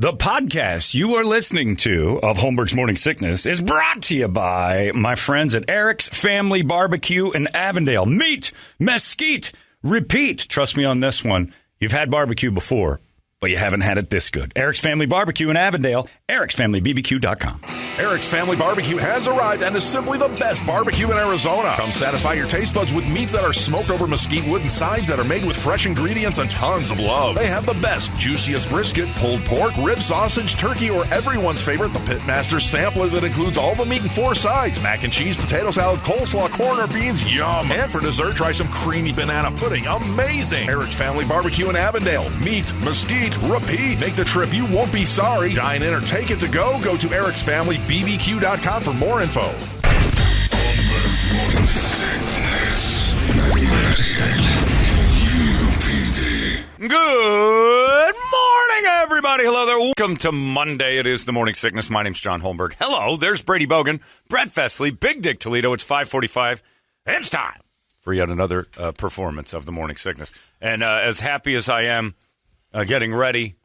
The podcast you are listening to of Holmberg's Morning Sickness is brought to you by my friends at Eric's Family Barbecue in Avondale. Meat, mesquite, repeat. Trust me on this one. You've had barbecue before, but you haven't had it this good. Eric's Family Barbecue in Avondale, ericsfamilybbq.com. Eric's Family Barbecue has arrived and is simply the best barbecue in Arizona. Come satisfy your taste buds with meats that are smoked over mesquite wood and sides that are made with fresh ingredients and tons of love. They have the best, juiciest brisket, pulled pork, rib sausage, turkey, or everyone's favorite, the Pitmaster Sampler that includes all the meat and 4 sides, mac and cheese, potato salad, coleslaw, corn, or beans, yum. And for dessert, try some creamy banana pudding, amazing. Eric's Family Barbecue in Avondale. Meat, mesquite, repeat. Make the trip, you won't be sorry. Dine in or take it to go. Go to ericsfamilybbq.com for more info. Good morning, everybody. Hello there. Welcome to Monday. It is the Morning Sickness. My name's John Holmberg. Hello, there's Brady Bogan, Brett Festley, Big Dick Toledo. It's 5:45. It's time for yet another performance of the Morning Sickness. And as happy as I am getting ready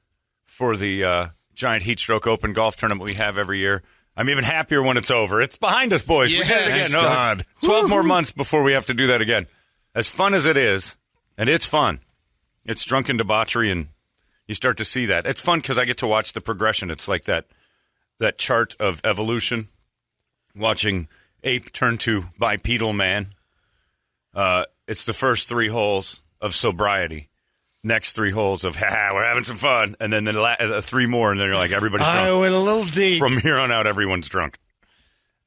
for the giant HeatStroke Open golf tournament we have every year, I'm even happier when it's over. It's behind us, boys. Yes, we did it again. God. 12 more months before we have to do that again. As fun as it is, and it's fun. It's drunken debauchery, and you start to see that. It's fun because I get to watch the progression. It's like that chart of evolution, watching ape turn to bipedal man. It's the first 3 holes of sobriety. Next 3 holes of, we're having some fun. And then the 3 more, and then you're like, everybody's drunk. I went a little deep. From here on out, everyone's drunk.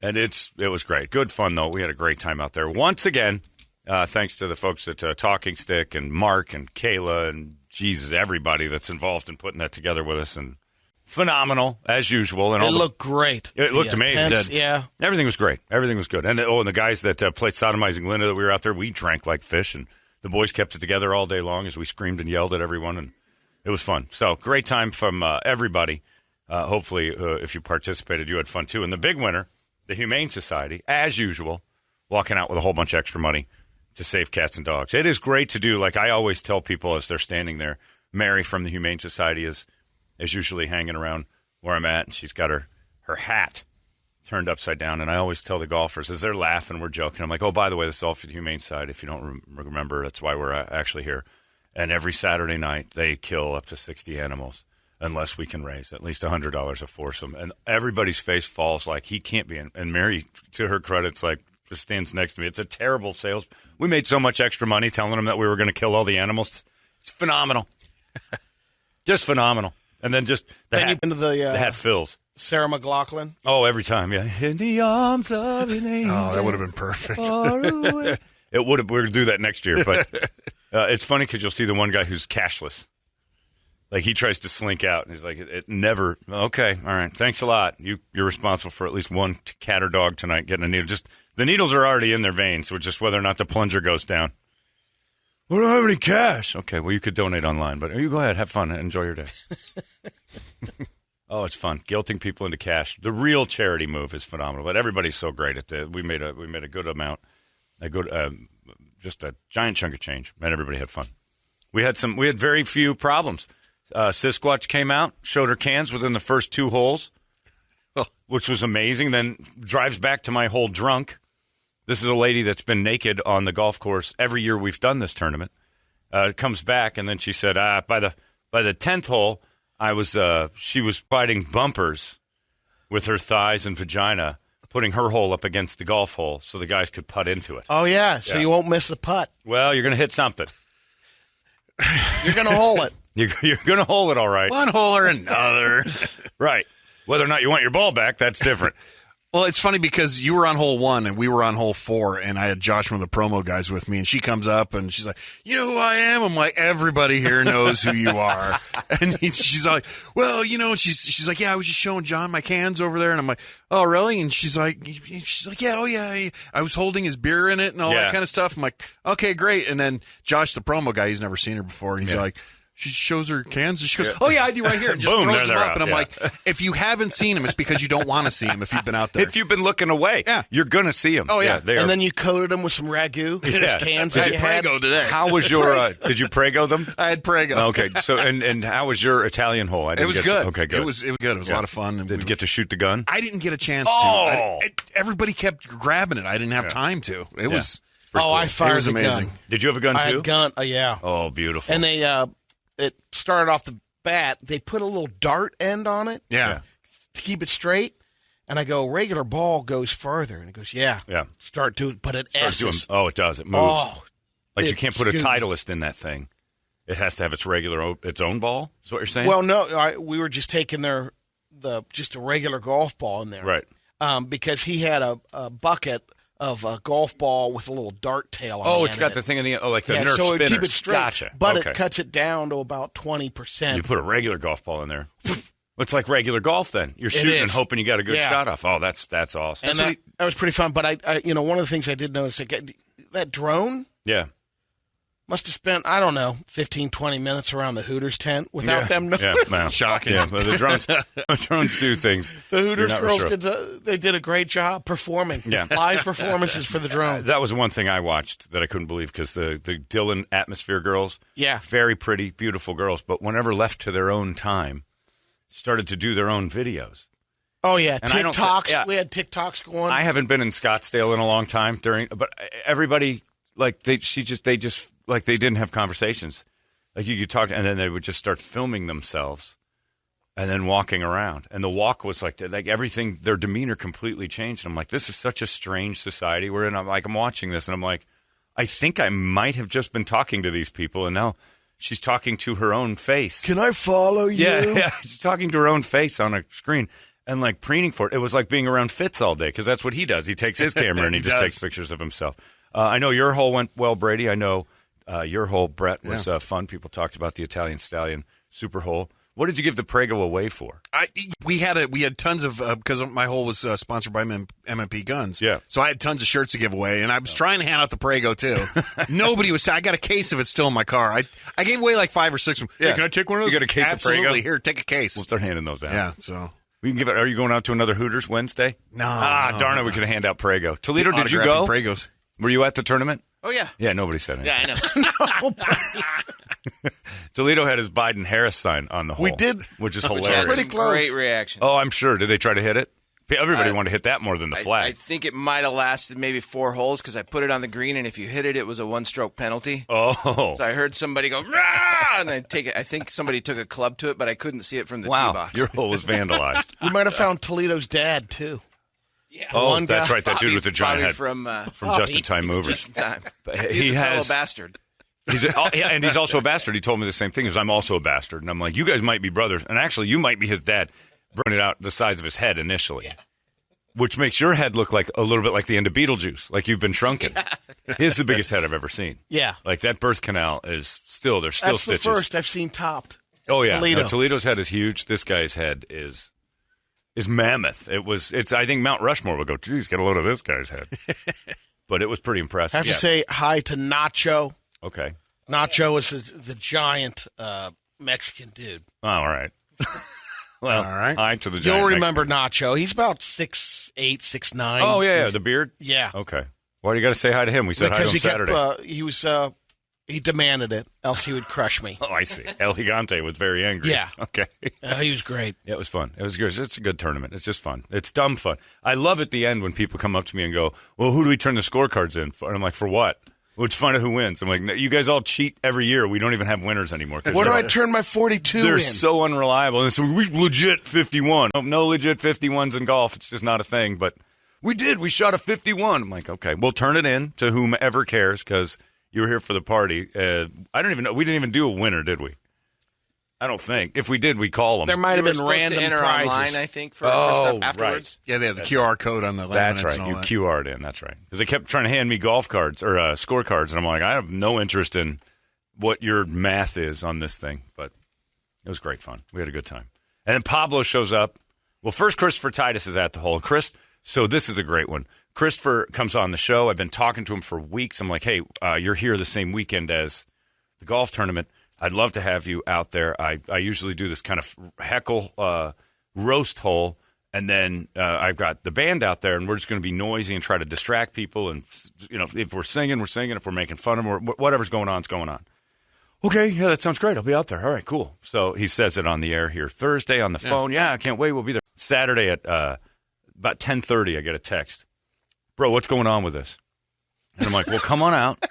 And it was great. Good fun, though. We had a great time out there. Once again, thanks to the folks at Talking Stick and Mark and Kayla and, Jesus, everybody that's involved in putting that together with us. And phenomenal, as usual. And it looked great. It looked amazing. Tents, yeah. Everything was great. Everything was good. And the guys that played Sodomizing Linda that we were out there, we drank like fish, and the boys kept it together all day long as we screamed and yelled at everyone, and it was fun. So, great time from everybody. Hopefully, if you participated, you had fun, too. And the big winner, the Humane Society, as usual, walking out with a whole bunch of extra money to save cats and dogs. It is great to do. Like I always tell people as they're standing there, Mary from the Humane Society is usually hanging around where I'm at, and she's got her hat turned upside down, and I always tell the golfers, as they're laughing, we're joking, I'm like, oh, by the way, this is all for the Humane Society. If you don't remember, that's why we're actually here. And every Saturday night, they kill up to 60 animals, unless we can raise at least $100 a foursome. And everybody's face falls like he can't be in. And Mary, to her credit, it's like, just stands next to me. It's a terrible sales. We made so much extra money telling them that we were going to kill all the animals. It's phenomenal. Just phenomenal. And then just the hat fills. Sarah McLachlan. Oh, every time, yeah. In the arms of an angel. Oh, that would have been perfect. It would have. We're going to do that next year. But it's funny because you'll see the one guy who's cashless. Like, he tries to slink out, and he's like, it never. Okay, all right. Thanks a lot. You're responsible for at least one cat or dog tonight getting a needle. Just the needles are already in their veins, so it's just whether or not the plunger goes down. We don't have any cash. Okay, well, you could donate online, but you go ahead. Have fun. Enjoy your day. Oh, it's fun. Guilting people into cash. The real charity move is phenomenal, but everybody's so great at it. We made a good amount, just a giant chunk of change, and everybody had fun. We had very few problems. Sasquatch came out, showed her cans within the first 2 holes, which was amazing. Then drives back to my hole drunk. This is a lady that's been naked on the golf course every year we've done this tournament. Comes back, and then she said, by the 10th hole, she was fighting bumpers with her thighs and vagina, putting her hole up against the golf hole so the guys could putt into it. Oh, yeah, so you won't miss the putt. Well, you're going to hit something. You're going to hole it. You're going to hole it all right. One hole or another. Right. Whether or not you want your ball back, that's different. Well, it's funny because you were on hole 1 and we were on hole 4, and I had Josh, one of the promo guys, with me, and she comes up and she's like, "You know who I am?" I'm like, "Everybody here knows who you are." And she's like, "Well, you know," she's like, "Yeah, I was just showing John my cans over there," and I'm like, "Oh, really?" And she's like, "Yeah, oh yeah, I was holding his beer in it and all that kind of stuff." I'm like, "Okay, great." And then Josh, the promo guy, he's never seen her before, and he's like, she shows her cans and she goes, "Oh yeah, I do right here." And just Boom, throws there them they're up, out, and I'm yeah. like, if you haven't seen them, it's because you don't want to see them. If you've been out there, If you've been looking away, you're going to see them. Oh, yeah. they are. And then you coated them with some ragu. Yeah. Cans I that you had had. Prego today. How was your? Did you Prego them? I had Prego. Okay, so and how was your Italian hole? I It didn't was get good. To, okay, good. It was good. It was a lot of fun. And Did you get to shoot the gun? I didn't get a chance Oh. to. Everybody kept grabbing it. I didn't have time to. It was. Oh, I fired It was the amazing. gun. Did you have a gun I too? had gun. Yeah. Oh, beautiful. And they it started off the bat. They put a little dart end on it Yeah. to keep it straight. And I go, regular ball goes further. And it goes, yeah. Start to, but it Starts doing- S's. oh, it does. It moves. Oh, like you can't put a it's Titleist in that thing. It has to have its its own ball. Is what you're saying? well, no, we were just taking just a regular golf ball in there, right. Because he had a bucket of a golf ball with a little dart tail on Oh, the it's end got of the it. thing in the like the Yeah, Nerf so it spinners. keep it straight, Gotcha. but Okay. it cuts it down to about 20%. You put a regular golf ball in there. It's like regular golf. Then you're shooting and is. hoping you got a good Yeah. shot off. Oh, that's awesome. and that was pretty fun. But I, one of the things I did notice, that drone yeah. must have spent, I don't know, 15, 20 minutes around the Hooters tent without them knowing. Yeah, man. Shocking. Yeah, well, the drones do things. The Hooters You're not girls sure. they did a great job performing. Yeah. Live performances for the drone. That was one thing I watched that I couldn't believe because the Dylan Atmosphere girls, Yeah. very pretty, beautiful girls, but whenever left to their own time, started to do their own videos. Oh, yeah. And I don't thi- TikToks. yeah. We had TikToks going. I haven't been in Scottsdale in a long time but everybody like they just like they didn't have conversations. Like you could talk, and then they would just start filming themselves, and then walking around. And the walk was like everything. Their demeanor completely changed. And I'm like, this is such a strange society we're in. I'm watching this, and I'm like, I think I might have just been talking to these people, and now she's talking to her own face. Can I follow you? Yeah, she's talking to her own face on a screen. And like preening for it. It was like being around Fitz all day because that's what he does. He takes his camera and he just takes pictures of himself. I know your hole went well, Brady. I know your hole, Brett, was fun. People talked about the Italian Stallion Super Hole. What did you give the Prego away for? We had tons of because my hole was sponsored by MMP Guns. Yeah. So I had tons of shirts to give away, and I was trying to hand out the Prego too. Nobody was. I got a case of it still in my car. I gave away like 5 or 6 of them. Yeah. Hey, can I take one of those? You got a case of Prego? Absolutely. Here, take a case. We'll start handing those out. Yeah. So We can give it. Are you going out to another Hooters Wednesday? No. Darn it. We could hand out Prego. Toledo, did you go? Autographing Pregos. Were you at the tournament? Oh, yeah. Yeah, nobody said anything. Yeah, I know. Toledo had his Biden-Harris sign on the hole. We did. Which is Which hilarious. had pretty close. Great reaction. Oh, I'm sure. Did they try to hit it? Everybody wanted to hit that more than the I flag. think it might have lasted maybe 4 holes because I put it on the green, and if you hit it, it was a 1-stroke penalty. Oh. So I heard somebody go, "Rah!" And I take it. I think somebody took a club to it, but I couldn't see it from the tee Wow. box. Your hole was vandalized. We might have found Toledo's dad, too. yeah. Oh, One that's guy- right. That dude with the giant Bobby head from Just in Time Movers. Just in Time. He He's a fellow has. bastard. And he's also a bastard. He told me the same thing. I'm also a bastard. And I'm like, you guys might be brothers. And actually, you might be his dad. Burned it out the size of his head initially. Yeah. Which makes your head look like a little bit like the end of Beetlejuice, like you've been shrunken. He's the biggest head I've ever seen. Yeah. Like that birth canal is still, there's still That's stitches. the first I've seen topped. Oh, yeah. Toledo. No, Toledo's head is huge. This guy's head is mammoth. I think Mount Rushmore would go, geez, get a load of this guy's head. But it was pretty impressive. I have to say hi to Nacho. Okay. Nacho is the giant Mexican dude. Oh, all right. Well, All right. Hi to the giant You'll remember Nacho. He's about 6'8", 6'9". Oh, yeah. The beard? Yeah. Okay. Why do you got to say hi to him? We said Because hi to him Saturday. he was he demanded it, else he would crush me. Oh, I see. El Gigante was very angry. Yeah. Okay. He was great. Yeah, it was fun. It was good. It's a good tournament. It's just fun. It's dumb fun. I love at the end when people come up to me and go, well, who do we turn the scorecards in for? And I'm like, for what? Well, it's fun who wins. I'm like, no, you guys all cheat every year. We don't even have winners anymore. What do I turn my 42 They're in? so unreliable. And so we legit 51. No legit 51s in golf. It's just not a thing. But we did. We shot a 51. I'm like, okay, we'll turn it in to whomever cares because you were here for the party. I don't even know. We didn't even do a winner, did we? I don't think. If we did, we call them. There might have You were been supposed random to enter prizes. online, I think, for stuff afterwards. Yeah, they have the QR code on the laminates. That's right. And all You that. QR'd in. That's right. Because they kept trying to hand me golf cards or scorecards, and I'm like, I have no interest in what your math is on this thing. But it was great fun. We had a good time. And then Pablo shows up. Well, first Christopher Titus is at the hole. So this is a great one. Christopher comes on the show. I've been talking to him for weeks. I'm like, hey, you're here the same weekend as the golf tournament. I'd love to have you out there. I usually do this kind of heckle roast hole, and then I've got the band out there, and we're just going to be noisy and try to distract people. And, if we're singing, we're singing. If we're making fun of them, whatever's going on, it's going on. Okay, yeah, that sounds great. I'll be out there. All right, cool. So he says it on the air here. Thursday on the phone. Yeah, I can't wait. We'll be there. Saturday at about 10:30, I get a text. Bro, what's going on with this? And I'm like, well, come on out.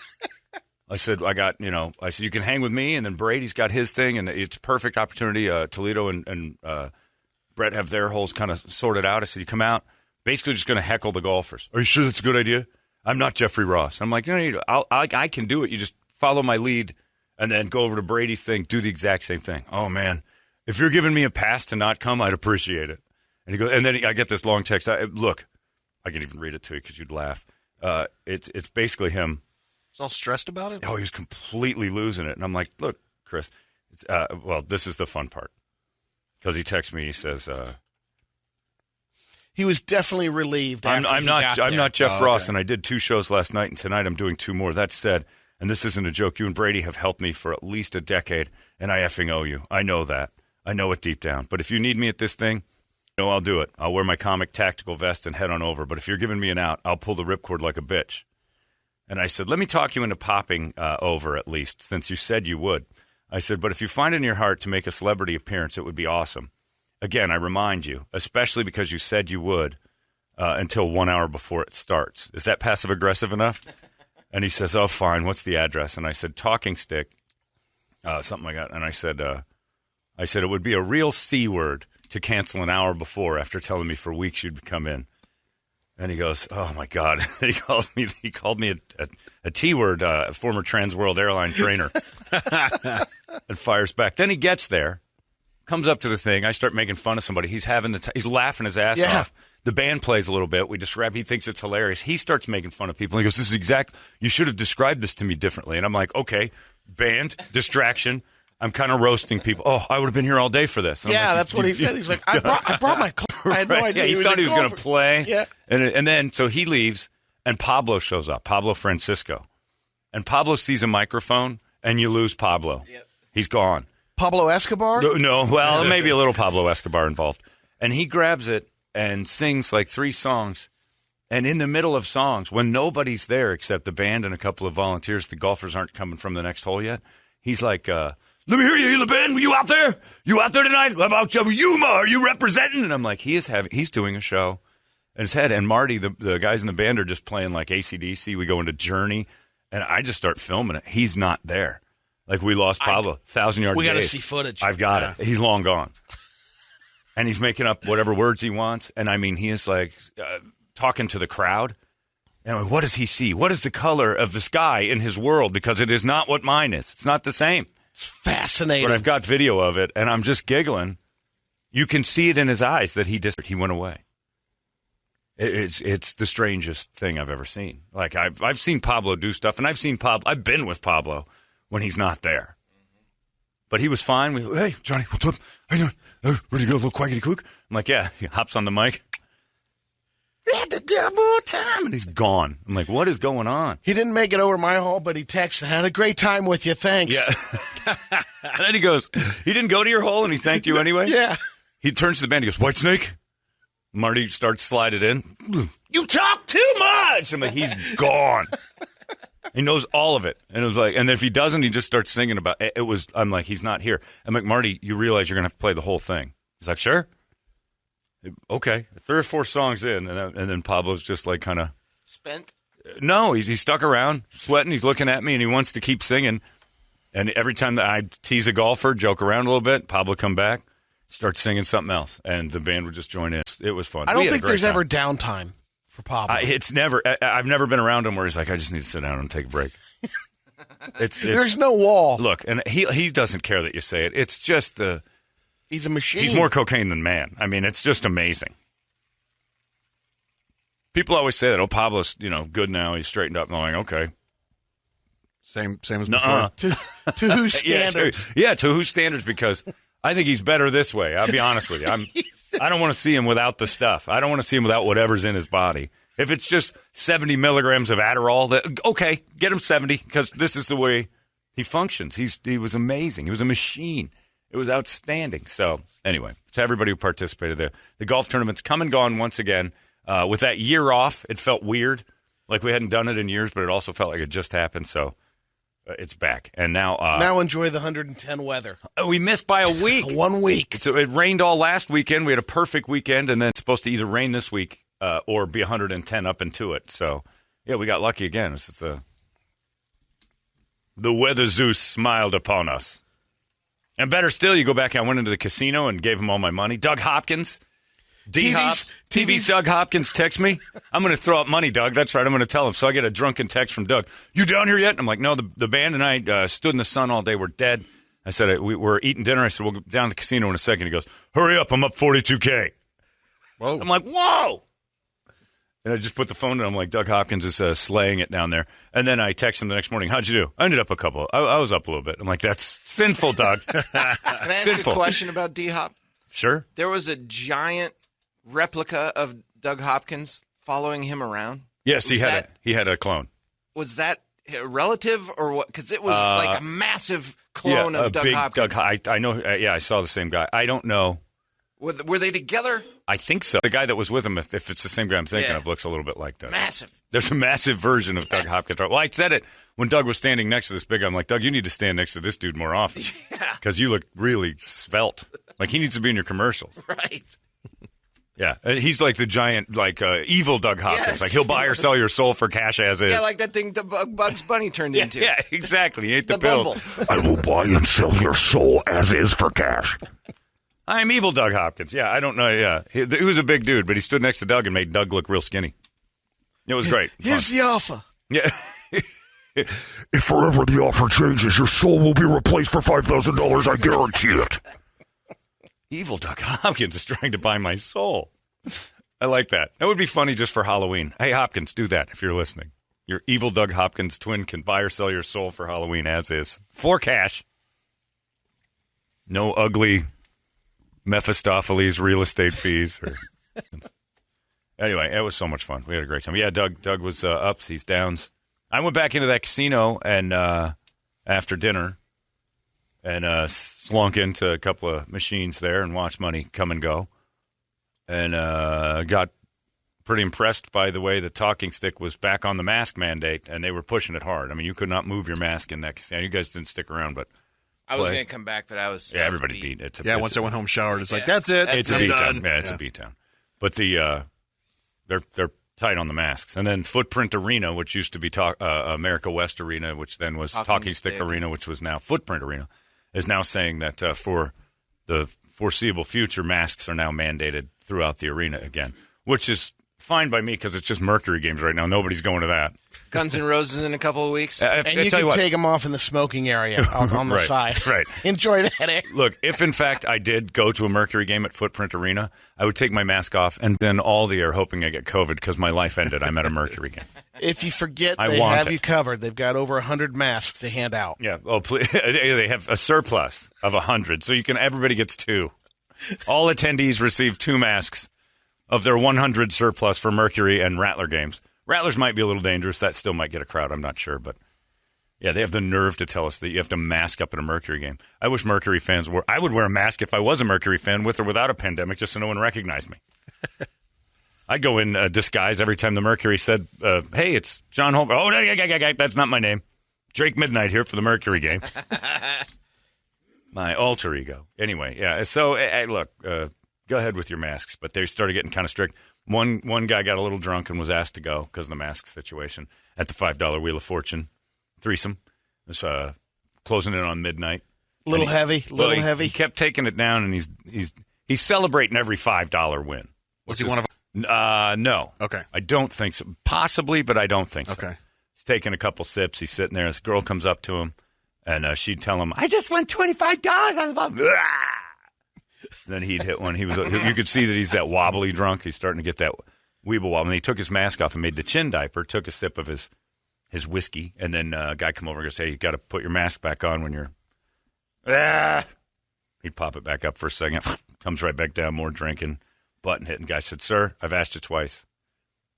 I said, you can hang with me, and then Brady's got his thing, and it's a perfect opportunity. Toledo and Brett have their holes kind of sorted out. I said, you come out, basically just going to heckle the golfers. Are you sure that's a good idea? I'm not Jeffrey Ross. I'm like, no, I can do it. You just follow my lead, and then go over to Brady's thing, do the exact same thing. Oh, man, if you're giving me a pass to not come, I'd appreciate it. And he goes, and then I get this long text. Look, I can even read it to you because you'd laugh. It's basically him. He's all stressed about it? Oh, he was completely losing it. And I'm like, look, Chris, this is the fun part. Because he texts me, he says, he was definitely relieved. I'm not Jeff Ross, and I did 2 shows last night, and tonight I'm doing 2 more. That said, and this isn't a joke, you and Brady have helped me for at least a decade, and I effing owe you. I know that. I know it deep down. But if you need me at this thing, I'll do it. I'll wear my comic tactical vest and head on over. But if you're giving me an out, I'll pull the ripcord like a bitch. And I said, let me talk you into popping over at least, since you said you would. I said, but if you find it in your heart to make a celebrity appearance, it would be awesome. Again, I remind you, especially because you said you would, until 1 hour before it starts. Is that passive-aggressive enough? And he says, oh, fine. What's the address? And I said, Talking Stick, something like that. And I said, it would be a real C word to cancel an hour before after telling me for weeks you'd come in. And he goes, oh, my God. He called me a T word, a former Trans World Airline trainer. And fires back. Then he gets there, comes up to the thing. I start making fun of somebody. He's having he's laughing his ass off. The band plays a little bit. We describe. He thinks it's hilarious. He starts making fun of people. He goes, "This is you should have described this to me differently." And I'm like, "Okay, band distraction. I'm kind of roasting people. Oh, I would have been here all day for this." And that's what he said. He's like, I brought my car. I had no idea. Yeah, he thought he was going to play. Yeah. And then so he leaves, and Pablo shows up. Pablo Francisco, and Pablo sees a microphone, and you lose Pablo. Yep. He's gone. Pablo Escobar? No. Well, maybe a little Pablo Escobar involved. And he grabs it and sings like 3 songs. And in the middle of songs, when nobody's there except the band and a couple of volunteers, the golfers aren't coming from the next hole yet, he's like, let me hear you, the band. Were you out there? You out there tonight? How about Yuma? Are you representing? And I'm like, he's doing a show. And his head. And Marty, the guys in the band are just playing like AC/DC. We go into Journey. And I just start filming it. He's not there. Like, we lost Pablo, 1,000-yard We got to days. see footage. I've got it. He's long gone. And he's making up whatever words he wants. And, I mean, he is, like, talking to the crowd. And I'm like, what does he see? What is the color of the sky in his world? Because it is not what mine is. It's not the same. It's fascinating. But I've got video of it, and I'm just giggling. You can see it in his eyes that he went away. It's the strangest thing I've ever seen. Like, I've seen Pablo do stuff, and I've been with Pablo when he's not there. But he was fine. Hey, Johnny, what's up? How you doing? Ready to go a little quackity quick? I'm like, yeah. He hops on the mic. We had the double time. And he's gone. I'm like, what is going on? He didn't make it over my hall, but he texted, had a great time with you. Thanks. Yeah. And then he goes, he didn't go to your hole and he thanked you anyway? Yeah. He turns to the band. He goes, Whitesnake? Marty starts sliding in. You talk too much. I'm like, he's gone. He knows all of it. And it was like, and if he doesn't, he just starts singing about it. I'm like, he's not here. I'm like, Marty, you realize you're going to have to play the whole thing. He's like, sure. Okay. 3 or 4 songs in. And then Pablo's just like kind of spent. No, he's stuck around, sweating. He's looking at me and he wants to keep singing. And every time that I tease a golfer, joke around a little bit, Pablo come back, start singing something else. And the band would just join in. It was fun. I don't think there's ever downtime for Pablo. I've never been around him where he's like, I just need to sit down and take a break. There's no wall. Look, and he doesn't care that you say it. It's just he's a machine. He's more cocaine than man. I mean, it's just amazing. People always say that, oh, Pablo's, good now. He's straightened up. And I'm like, okay. Same as before. To whose standards? Yeah, to whose standards, because I think he's better this way. I'll be honest with you. I don't want to see him without the stuff. I don't want to see him without whatever's in his body. If it's just 70 milligrams of Adderall, okay, get him 70, because this is the way He functions. He was amazing. He was a machine. It was outstanding. So anyway, to everybody who participated there, the golf tournament's come and gone once again. With that year off, it felt weird, like we hadn't done it in years, but it also felt like it just happened. So it's back. And now enjoy the 110 weather. We missed by a week. 1 week. So it rained all last weekend. We had a perfect weekend, and then it's supposed to either rain this week or be 110 up into it. So, yeah, we got lucky again. It's just the weather Zeus smiled upon us. And better still, you go back, I went into the casino and gave him all my money. Doug Hopkins. TV's Doug Hopkins text me. I'm going to throw up money, Doug. That's right. I'm going to tell him. So I get a drunken text from Doug. You down here yet? And I'm like, no, the band and I stood in the sun all day. We're dead. I said, we're eating dinner. I said, we'll go down to the casino in a second. He goes, hurry up. I'm up $42K. Whoa. I'm like, whoa. And I just put the phone down. I'm like, Doug Hopkins is slaying it down there. And then I text him the next morning. How'd you do? I ended up a couple. I was up a little bit. I'm like, that's sinful, Doug. Can I ask you a question about D-Hop? Sure. There was a giant replica of Doug Hopkins following him around. Yes, he had a clone. Was that a relative or what? Because it was like a massive clone of Doug Hopkins. I know. I saw the same guy. I don't know. Were they together? I think so. The guy that was with him, if it's the same guy I'm thinking of, looks a little bit like Doug. Massive. There's a massive version of Doug Hopkins. Well, I said it when Doug was standing next to this big guy. I'm like, Doug, you need to stand next to this dude more often. Because you look really svelte. Like, he needs to be in your commercials. Right. Yeah. He's like the giant, evil Doug Hopkins. Yes. Like, he'll buy or sell your soul for cash as is. Yeah, like that thing Bugs Bunny turned into. Yeah, exactly. He ate the pills. I will buy and sell your soul as is for cash. I'm evil Doug Hopkins. Yeah, I don't know. Yeah. He was a big dude, but he stood next to Doug and made Doug look real skinny. It was great. Here's the offer. Yeah. If forever the offer changes, your soul will be replaced for $5,000. I guarantee it. Evil Doug Hopkins is trying to buy my soul. I like that. That would be funny just for Halloween. Hey, Hopkins, do that if you're listening. Your evil Doug Hopkins twin can buy or sell your soul for Halloween as is. For cash. No ugly Mephistopheles real estate fees. Anyway, it was so much fun. We had a great time. Yeah, Doug was ups, he's downs. I went back into that casino and after dinner and slunk into a couple of machines there and watched money come and go. And got pretty impressed by the way the talking stick was back on the mask mandate, and they were pushing it hard. I mean, you could not move your mask in that casino. You guys didn't stick around, but I was going to come back, but I was. Yeah, everybody beat. Once I went home, showered, it's like, that's it. It's a beat town. Yeah, it's a beat town. But they're tight on the masks. And then Footprint Arena, which used to be America West Arena, which then was Talking Stick Arena, which was now Footprint Arena, is now saying that for the foreseeable future, masks are now mandated throughout the arena again, which is fine by me because it's just Mercury games right now. Nobody's going to that. Guns N' Roses in a couple of weeks. And you can take them off in the smoking area on the side. Right. Enjoy that air. Look, if in fact I did go to a Mercury game at Footprint Arena, I would take my mask off and then all the air hoping I get COVID because my life ended. I'm at a Mercury game. If you forget, they have you covered. They've got over 100 masks to hand out. Yeah. Oh, please. They have a surplus of 100, so everybody gets 2. All attendees receive 2 masks of their 100 surplus for Mercury and Rattler games. Rattlers might be a little dangerous. That still might get a crowd. I'm not sure. But, yeah, they have the nerve to tell us that you have to mask up at a Mercury game. I wish Mercury fans were. I would wear a mask if I was a Mercury fan with or without a pandemic just so no one recognized me. I'd go in disguise every time the Mercury said, hey, it's John Holmberg. Oh, that's not my name. Drake Midnight here for the Mercury game. My alter ego. Anyway, yeah. So, look, go ahead with your masks. But they started getting kind of strict. One guy got a little drunk and was asked to go because of the mask situation at the $5 Wheel of Fortune threesome. It was closing in on midnight. Little heavy. He kept taking it down, and he's celebrating every $5 win. Was he one of them? No. Okay. I don't think so. Possibly, but I don't think so. Okay. He's taking a couple sips. He's sitting there. This girl comes up to him, and she'd tell him, I just won $25. Then he'd hit one. You could see that he's that wobbly drunk. He's starting to get that weeble wobble. And he took his mask off and made the chin diaper, took a sip of his whiskey, and then a guy come over and goes, hey, you got to put your mask back on when you're... He'd pop it back up for a second, comes right back down, more drinking, button hitting. Guy said, sir, I've asked you twice.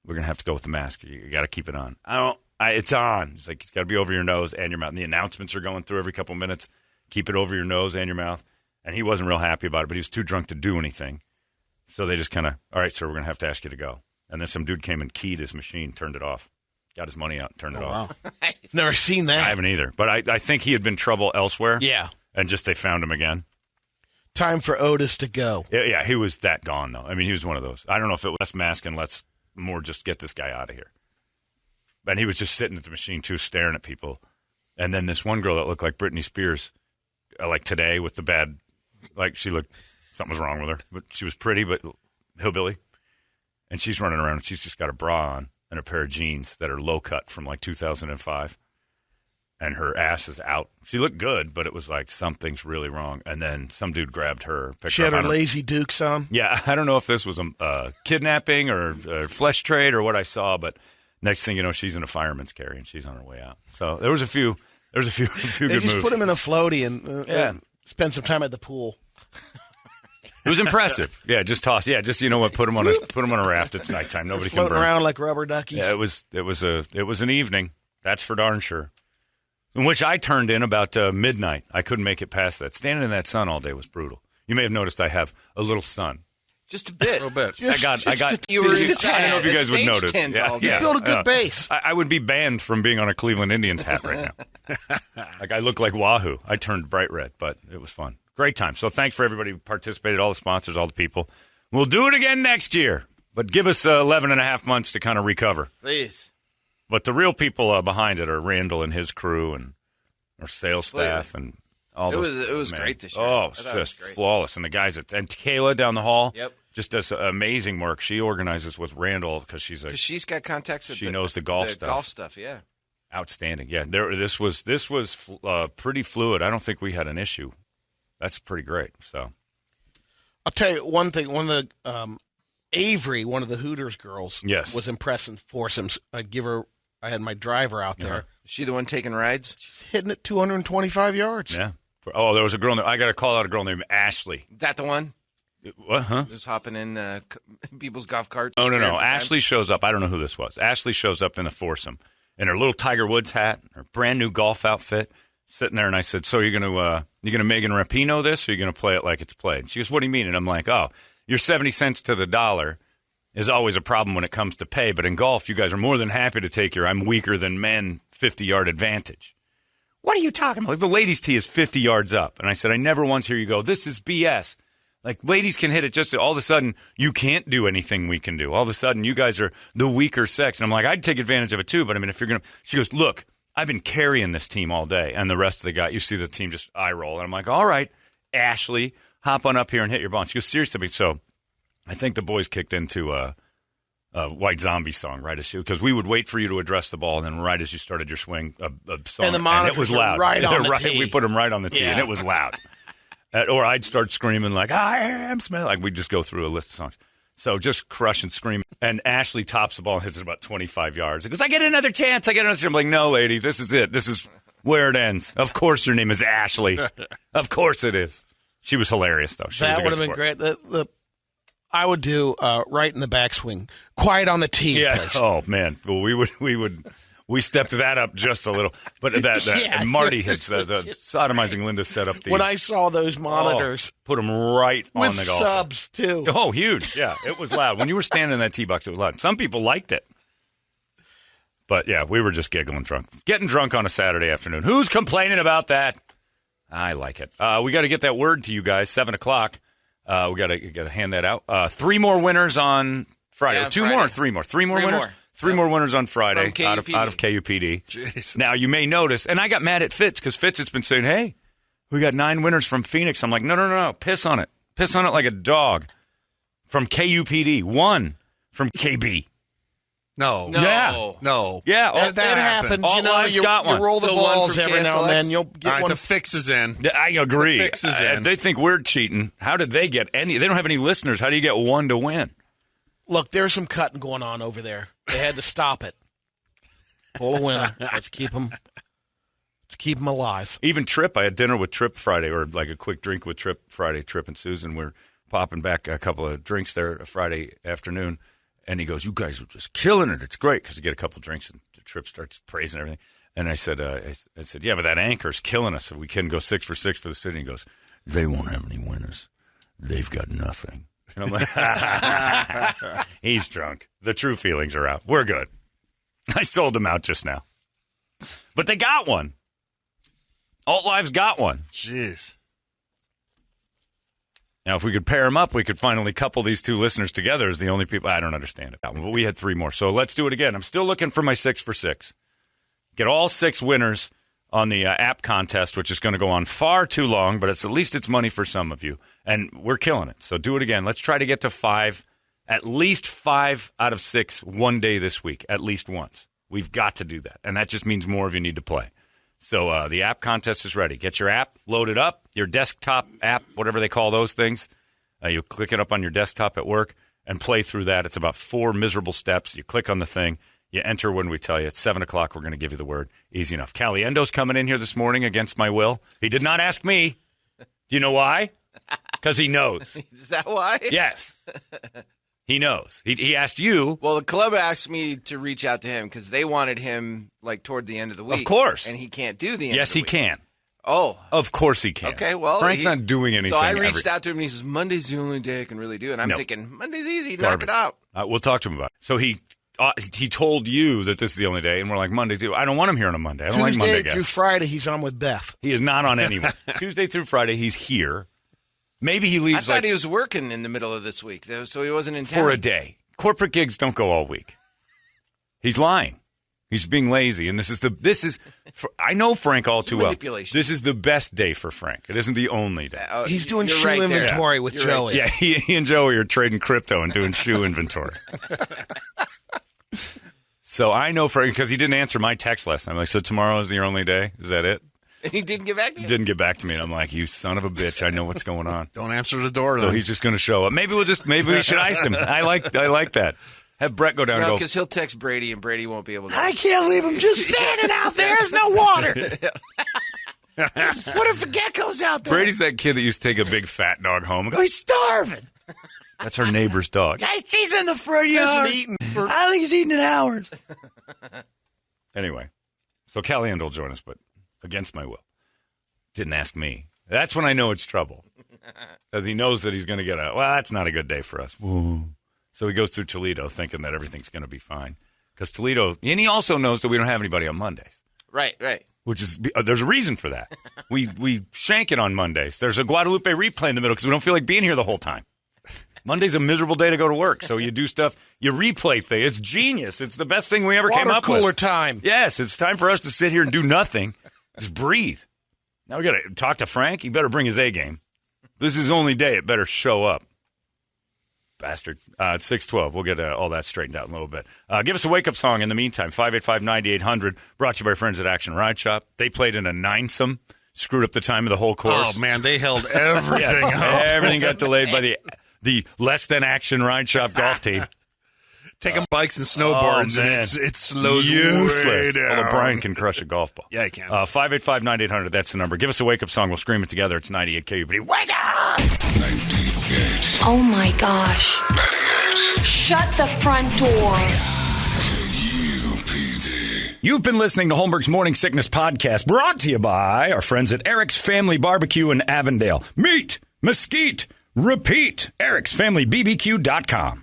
We're going to have to go with the mask. You got to keep it on. I It's on. It's like, it's got to be over your nose and your mouth. And the announcements are going through every couple minutes. Keep it over your nose and your mouth. And he wasn't real happy about it, but he was too drunk to do anything. So they just kind of, all right, sir, we're going to have to ask you to go. And then some dude came and keyed his machine, turned it off. Got his money out and turned it off. Wow. Never seen that. I haven't either. But I think he had been trouble elsewhere. Yeah. And just they found him again. Time for Otis to go. Yeah, he was that gone, though. I mean, he was one of those. I don't know if it was less mask and let's more just get this guy out of here. And he was just sitting at the machine, too, staring at people. And then this one girl that looked like Britney Spears, like today with the bad, like she looked, something was wrong with her. But she was pretty, but hillbilly. And she's running around, and she's just got a bra on and a pair of jeans that are low cut from like 2005. And her ass is out. She looked good, but it was like something's really wrong. And then some dude grabbed her. She had her Lazy Dukes on. Yeah, I don't know if this was a kidnapping or a flesh trade or what I saw, but next thing you know, she's in a fireman's carry and she's on her way out. So there was a few good moves. They just put him in a floaty and spend some time at the pool. It was impressive. Yeah, just toss. Yeah, just you know what? Put him on a raft. It's nighttime. Nobody can burn. Floating around like rubber duckies. Yeah, it was an evening. That's for darn sure. In which I turned in about midnight. I couldn't make it past that. Standing in that sun all day was brutal. You may have noticed I have a little sun. Just a bit. A little bit. I got. I don't know if you guys would notice. You built a good base. I would be banned from being on a Cleveland Indians hat right now. Like I look like Wahoo. I turned bright red, but it was fun. Great time. So thanks for everybody who participated, all the sponsors, all the people. We'll do it again next year, but give us 11 and a half months to kind of recover. Please. But the real people behind it are Randall and his crew and our sales staff and all those. It was great this year. Oh, it's just flawless. And the guys and Kayla down the hall just does amazing work. She organizes with Randall because she's got contacts. She knows the golf stuff. Golf stuff, yeah. Outstanding. Yeah, this was pretty fluid. I don't think we had an issue. That's pretty great. So I'll tell you one thing. One of the Avery, one of the Hooters girls, was impressed in foursomes. I had my driver out there. Is she the one taking rides? She's hitting it 225 yards. Yeah. Oh, there was a girl. I got to call out a girl named Ashley. That the one? What? Huh? Just hopping in people's golf carts. Oh, no. Ashley shows up. I don't know who this was. Ashley shows up in a foursome in her little Tiger Woods hat, her brand new golf outfit, sitting there. And I said, "So you're gonna Megan Rapinoe this, or you're gonna play it like it's played?" She goes, "What do you mean?" And I'm like, "Oh, your 70 cents to the dollar is always a problem when it comes to pay. But in golf, you guys are more than happy to take your I'm weaker than men 50-yard advantage." What are you talking about? Like, the ladies' tee is 50 yards up. And I said, I never once hear you go, this is BS. Like, ladies can hit it just all of a sudden, you can't do anything we can do. All of a sudden, you guys are the weaker sex. And I'm like, I'd take advantage of it too. But I mean, if you're going to, she goes, look, I've been carrying this team all day. And the rest of the guys, you see the team just eye roll. And I'm like, all right, Ashley, hop on up here and hit your ball. She goes, seriously. So I think the boys kicked into a White Zombie song, right? Because we would wait for you to address the ball, and then right as you started your swing, a song, and the monitors it was loud. Right on the tee. We put them right on the tee, and it was loud. Or I'd start screaming like, I am smelling. Like, we'd just go through a list of songs. So just crush and scream. And Ashley tops the ball and hits it about 25 yards. He goes, I get another chance. I'm like, no, lady, this is it. This is where it ends. Of course your name is Ashley. Of course it is. She was hilarious, though. That would have been great. I would do right in the backswing, quiet on the tee. Yeah. Place. Oh man. Well, we stepped that up just a little. But and Marty hits the sodomizing Linda set up the. When I saw those monitors, put them right on the golf subs too. Oh, huge! Yeah, it was loud. When you were standing in that tee box, it was loud. Some people liked it. But yeah, we were just giggling drunk, getting drunk on a Saturday afternoon. Who's complaining about that? I like it. We got to get that word to you guys. 7:00. We got to hand that out. 3 more winners on Friday. Yeah, 2 more, 3 more. 3 more winners. 3 more winners on Friday out of KUPD. Jeez. Now you may notice, and I got mad at Fitz because Fitz has been saying, "Hey, we got 9 winners from Phoenix." I'm like, no, piss on it like a dog. From KUPD, 1 from KB. No. Yeah. No. Yeah. That happens. All You know, lives you got one. roll the Still one balls from every now and KSLX? then. You'll get All right, one. the fix is in. I agree. The fix is in. They think we're cheating. How did they get any? They don't have any listeners. How do you get 1 to win? Look, there's some cutting going on over there. They had to stop it. Pull a winner. Let's keep them alive. Even Tripp, I had dinner with Tripp Friday, or like a quick drink with Tripp Friday. Tripp and Susan were popping back a couple of drinks there Friday afternoon. And he goes, you guys are just killing it. It's great because you get a couple drinks and Tripp starts praising everything. And I said, yeah, but that anchor's killing us. We can go 6 for 6 for the city. And he goes, they won't have any winners. They've got nothing. And I'm like, he's drunk. The true feelings are out. We're good. I sold them out just now. But they got one. Alt Live's got one. Jeez. Now, if we could pair them up, we could finally couple these two listeners together as the only people. I don't understand it. But we had 3 more. So let's do it again. I'm still looking for my 6 for 6. Get all 6 winners on the app contest, which is going to go on far too long, but at least it's money for some of you. And we're killing it. So do it again. Let's try to get to 5, at least 5 out of 6 one day this week, at least once. We've got to do that. And that just means more of you need to play. So the app contest is ready. Get your app loaded up, your desktop app, whatever they call those things. You click it up on your desktop at work and play through that. It's about 4 miserable steps. You click on the thing. You enter when we tell you. It's 7 o'clock. We're going to give you the word. Easy enough. Caliendo's coming in here this morning against my will. He did not ask me. Do you know why? Because he knows. Is that why? Yes. He knows. He asked you. Well, the club asked me to reach out to him because they wanted him like toward the end of the week. Of course. And he can't do the end Yes, of the he week. can. Oh. Of course he can. Okay, well. Frank's not doing anything. So I reached out to him and he says, Monday's the only day I can really do it. And I'm thinking, Monday's easy. Garbage. Knock it out. We'll talk to him about it. So he told you that this is the only day, and we're like, Monday's. I don't want him here on a Monday. I don't like Monday Tuesday guests. through Friday, he's on with Beth. He is not on anyone. Tuesday through Friday, he's here. Maybe he leaves. I thought he was working in the middle of this week, so he wasn't in town. For a day. Corporate gigs don't go all week. He's lying. He's being lazy, and I know Frank all too well. This is the best day for Frank. It isn't the only day. He's doing shoe inventory with Joey. Yeah, he and Joey are trading crypto and doing shoe inventory. So I know Frank because he didn't answer my text last time. I'm like, so tomorrow is your only day? Is that it? And he didn't get back to you? Didn't get back to me. And I'm like, you son of a bitch. I know what's going on. Don't answer the door. So he's just going to show up. Maybe we should ice him. I like that. Have Brett go down and go. because he'll text Brady and Brady won't be able to. I can't leave him just standing out there. There's no water. What if the gecko's out there? Brady's that kid that used to take a big fat dog home and go, he's starving. That's our neighbor's dog. He's in the front yard. I think he's eating in hours. Anyway, so Caliendo will join us, but against my will. Didn't ask me. That's when I know it's trouble. Because he knows that he's going to get that's not a good day for us. Ooh. So he goes through Toledo thinking that everything's going to be fine. Because Toledo, and he also knows that we don't have anybody on Mondays. Right. Which is, there's a reason for that. We shank it on Mondays. There's a Guadalupe replay in the middle because we don't feel like being here the whole time. Monday's a miserable day to go to work, so you do stuff, you replay things. It's genius. It's the best thing we ever came up with. Water cooler time. Yes, it's time for us to sit here and do nothing. Just breathe. Now we got to talk to Frank. He better bring his A game. This is his only day. It better show up. Bastard. It's 6:12. We'll get all that straightened out in a little bit. Give us a wake-up song in the meantime. 585-9800. Brought to you by our friends at Action Ride Shop. They played in a 9-some. Screwed up the time of the whole course. Oh, man, they held everything up. Everything got delayed by the less than Action Ride Shop golf team. Taking bikes and snowboards, and it slows way down. Although Brian can crush a golf ball. Yeah, he can. 585-9800, that's the number. Give us a wake-up song. We'll scream it together. It's 98 KUPD. Wake up! 98. Oh, my gosh. 98. Shut the front door. KUPD. You've been listening to Holmberg's Morning Sickness Podcast, brought to you by our friends at Eric's Family Barbecue in Avondale. Meet, mesquite, repeat. Eric'sFamilyBBQ.com.